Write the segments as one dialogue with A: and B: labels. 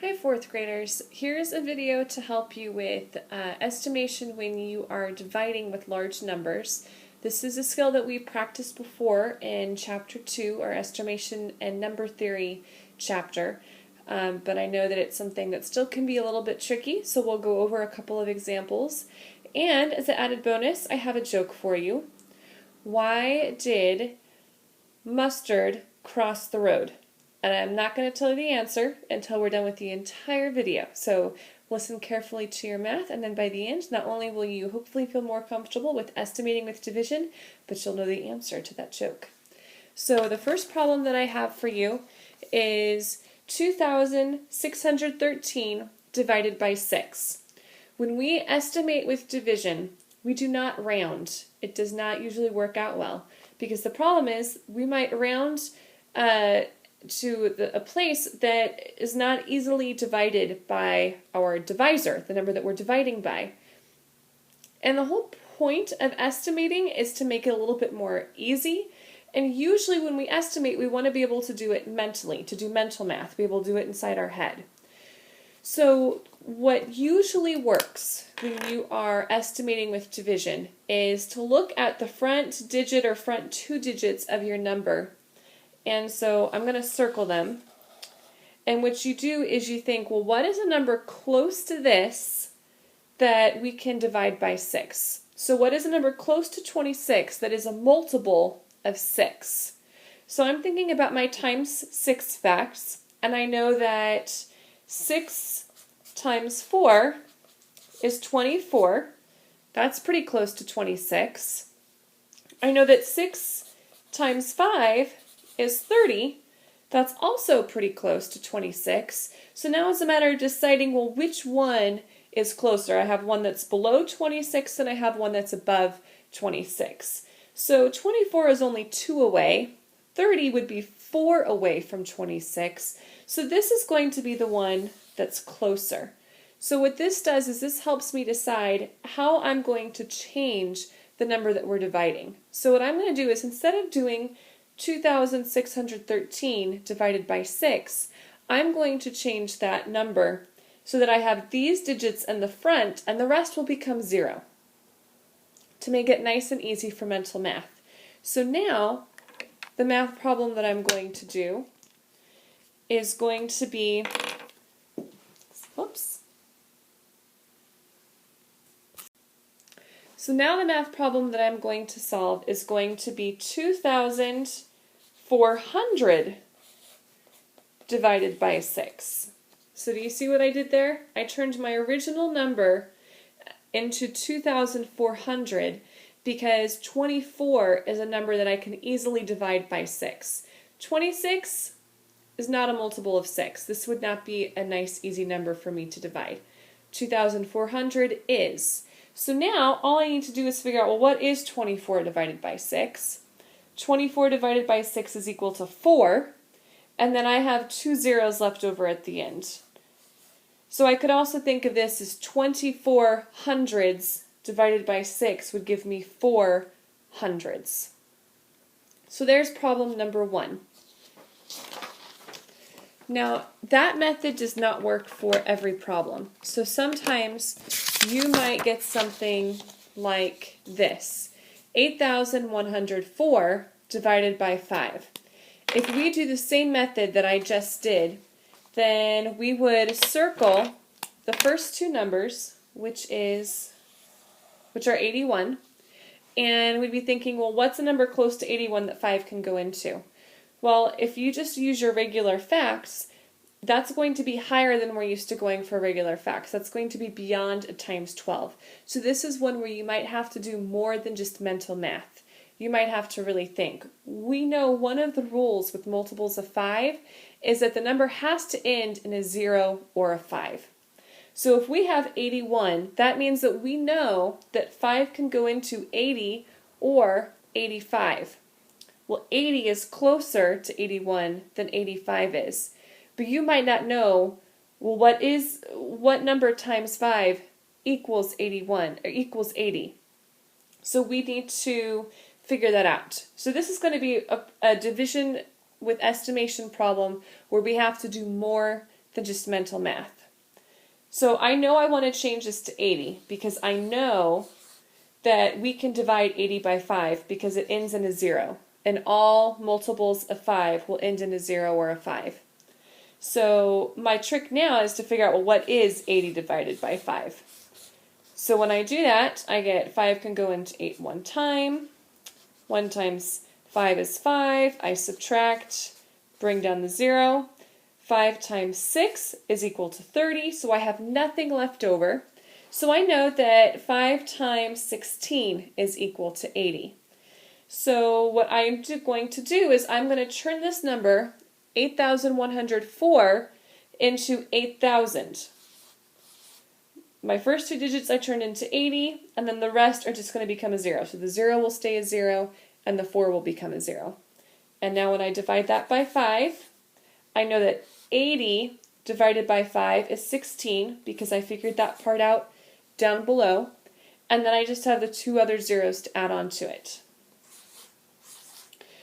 A: Hi fourth graders, here's a video to help you with estimation when you are dividing with large numbers. This is a skill that we practiced before in chapter 2, our estimation and number theory chapter, but I know that it's something that still can be a little bit tricky, so we'll go over a couple of examples. And as an added bonus, I have a joke for you. Why did mustard cross the road? And I'm not going to tell you the answer until we're done with the entire video. So listen carefully to your math, and then by the end, not only will you hopefully feel more comfortable with estimating with division, but you'll know the answer to that joke. So the first problem that I have for you is 2,613 divided by 6. When we estimate with division, we do not round. It does not usually work out well, because the problem is we might round to a place that is not easily divided by our divisor, the number that we're dividing by. And the whole point of estimating is to make it a little bit more easy. And usually when we estimate, we want to be able to do it mentally, to do mental math, be able to do it inside our head. So what usually works when you are estimating with division is to look at the front digit or front two digits of your number. And so I'm going to circle them. And what you do is you think, well, what is a number close to this that we can divide by 6? So what is a number close to 26 that is a multiple of 6? So I'm thinking about my times 6 facts, and I know that 6 times 4 is 24. That's pretty close to 26. I know that 6 times 5 is 30. That's also pretty close to 26. So now it's a matter of deciding, well, which one is closer? I have one that's below 26 and I have one that's above 26. So 24 is only 2 away. 30 would be 4 away from 26. So this is going to be the one that's closer. So what this does is this helps me decide how I'm going to change the number that we're dividing. So what I'm going to do is, instead of doing 2,613 divided by 6, I'm going to change that number so that I have these digits in the front and the rest will become 0 to make it nice and easy for mental math. So now the math problem that I'm going to do is going to be, whoops. So now the math problem that I'm going to solve is going to be 2,400 divided by 6. So do you see what I did there? I turned my original number into 2,400 because 24 is a number that I can easily divide by 6. 26 is not a multiple of 6. This would not be a nice, easy number for me to divide. 2,400 is. So now all I need to do is figure out, well, what is 24 divided by 6? 24 divided by 6 is equal to 4, and then I have 2 zeros left over at the end. So I could also think of this as 24 hundreds divided by 6 would give me 4 hundreds. So there's problem number 1. Now, that method does not work for every problem. So sometimes you might get something like this: 8,104 divided by 5. If we do the same method that I just did, then we would circle the first two numbers, which are 81, and we'd be thinking, well, what's a number close to 81 that 5 can go into? Well, if you just use your regular facts, that's going to be higher than we're used to going for regular facts. That's going to be beyond a times 12. So this is one where you might have to do more than just mental math. You might have to really think. We know one of the rules with multiples of 5 is that the number has to end in a 0 or a 5. So if we have 81, that means that we know that 5 can go into 80 or 85. Well, 80 is closer to 81 than 85 is. But you might not know, well, what number times 5 equals 81 or equals 80? So we need to figure that out. So this is going to be a division with estimation problem where we have to do more than just mental math. So I know I want to change this to 80 because I know that we can divide 80 by 5 because it ends in a 0. And all multiples of 5 will end in a 0 or a 5. So my trick now is to figure out, well, what is 80 divided by 5? So when I do that, I get 5 can go into 8 one time. 1 times 5 is 5. I subtract, bring down the 0. 5 times 6 is equal to 30, so I have nothing left over. So I know that 5 times 16 is equal to 80. So what I'm going to do is I'm going to turn this number, 8,104, into 8,000. My first two digits I turned into 80, and then the rest are just going to become a 0. So the 0 will stay a 0, and the 4 will become a 0. And now when I divide that by 5, I know that 80 divided by 5 is 16, because I figured that part out down below. And then I just have the two other zeros to add on to it.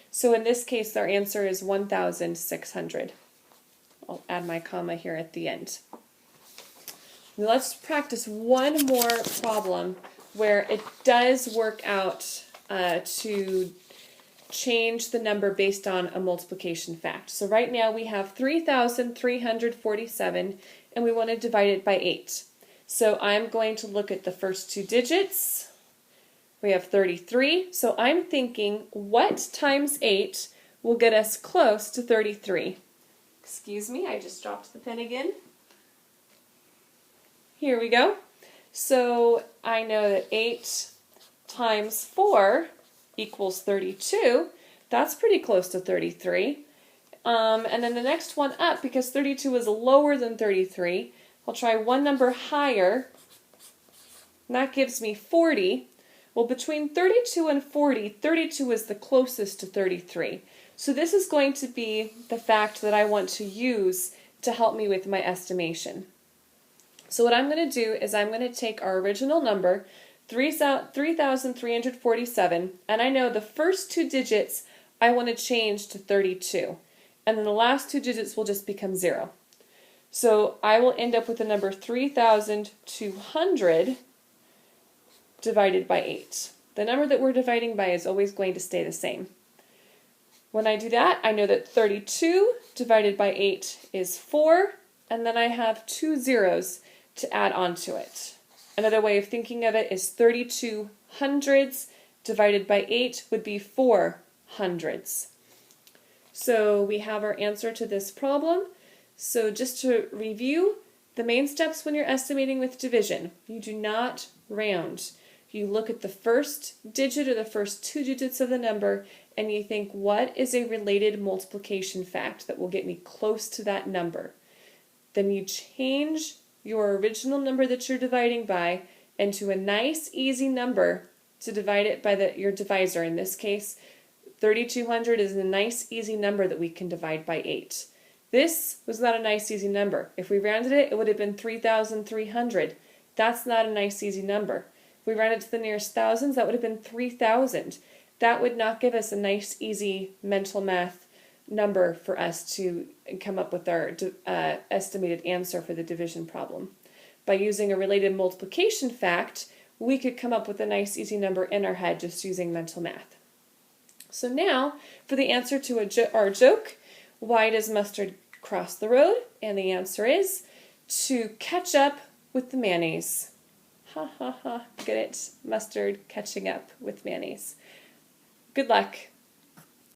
A: So in this case, our answer is 1,600. I'll add my comma here at the end. Now let's practice one more problem where it does work out to change the number based on a multiplication fact. So right now we have 3,347 and we want to divide it by 8. So I'm going to look at the first two digits. We have 33. So I'm thinking, what times 8 will get us close to 33? Excuse me, I just dropped the pen again. Here we go. So I know that 8 times 4 equals 32. That's pretty close to 33. And then the next one up, because 32 is lower than 33, I'll try one number higher. And that gives me 40. Well, between 32 and 40, 32 is the closest to 33. So this is going to be the fact that I want to use to help me with my estimation. So what I'm going to do is I'm going to take our original number, 3,347, and I know the first two digits I want to change to 32. And then the last two digits will just become 0. So I will end up with the number 3,200 divided by 8. The number that we're dividing by is always going to stay the same. When I do that, I know that 32 divided by 8 is 4, and then I have two zeros to add on to it. Another way of thinking of it is 32 hundreds divided by 8 would be 4 hundreds. So we have our answer to this problem. So just to review, the main steps when you're estimating with division, you do not round. You look at the first digit or the first two digits of the number and you think, what is a related multiplication fact that will get me close to that number? Then you change your original number that you're dividing by into a nice easy number to divide it by your divisor. In this case, 3,200 is a nice easy number that we can divide by 8. This was not a nice easy number. If we rounded it, it would have been 3,300. That's not a nice easy number. If we rounded to the nearest thousands, that would have been 3,000. That would not give us a nice easy mental math number for us to come up with our estimated answer for the division problem. By using a related multiplication fact, we could come up with a nice easy number in our head just using mental math. So now, for the answer to our joke, why does mustard cross the road? And the answer is to catch up with the mayonnaise. Ha ha ha, get it? Mustard catching up with mayonnaise. Good luck.